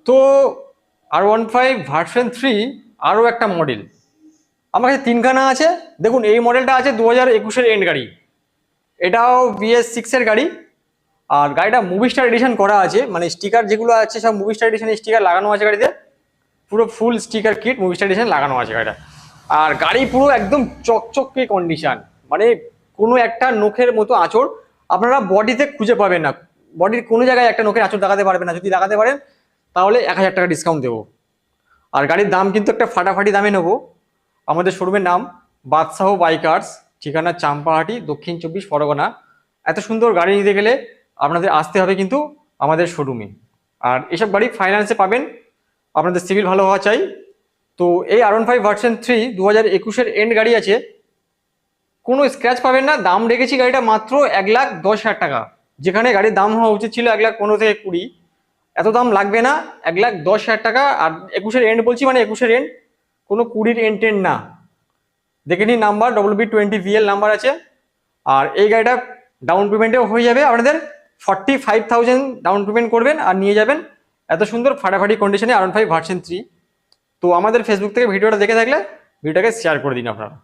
তো R15 version 3 আরও একটা মডেল আমার কাছে তিনখানা আছে। দেখুন এই মডেলটা আছে 2021-এর এন্ড গাড়ি, এটাও BS6 এর গাড়ি। আর গাড়িটা মুভি স্টার এডিশন করা আছে, মানে স্টিকার যেগুলো আছে সব মুভি স্টার এডিশনের স্টিকার লাগানো আছে গাড়িতে, পুরো full sticker kit movie star edition লাগানো আছে গাড়িটা। আর গাড়ি পুরো একদম চকচকে কন্ডিশন, মানে কোনো একটা নখের মতো আঁচড় আপনারা বডিতে খুঁজে পাবেন না, বডির কোনো জায়গায় একটা নখের আঁচড় দেখাতে পারবেন না। যদি দেখাতে পারেন তাহলে 1000 টাকা ডিসকাউন্ট দেবো। আর গাড়ির দাম কিন্তু একটা ফাটাফাটি দামে নেবো। আমাদের শোরুমের নাম বাদশাহ বাইকার্স, ঠিকানা চাম্পাহাটি, দক্ষিণ 24 পরগনা। এত সুন্দর গাড়ি নিতে গেলে আপনাদের আসতে হবে কিন্তু আমাদের শোরুমে। আর এসব গাড়ি ফাইন্যান্সে পাবেন, আপনাদের সিভিল ভালো হওয়া চাই। তো এই R15 ভার্সন 3 2021-এর এন্ড গাড়ি আছে, কোনো স্ক্র্যাচ পাবেন না। দাম রেখেছি গাড়িটা মাত্র 1,10,000 টাকা, যেখানে গাড়ির দাম হওয়া উচিত ছিল 1,15,000 থেকে 20। এত দাম লাগবে না, 1,10,000 টাকা। আর 21-এর এন্ড বলছি, মানে 21-এর এন্ড, কোনো 20-র এন্ড টেন্ড না। দেখে নিন নাম্বার WB20VL নাম্বার আছে। আর এই গাড়িটা ডাউন পেমেন্টেও হয়ে যাবে আপনাদের 45,000 ডাউন পেমেন্ট করবেন আর নিয়ে যাবেন এত সুন্দর ফাটাফাটি কন্ডিশনে R15 ভার্সন 3। তো আমাদের ফেসবুক থেকে ভিডিওটা দেখে থাকলে ভিডিওটাকে শেয়ার করে দিন আপনারা।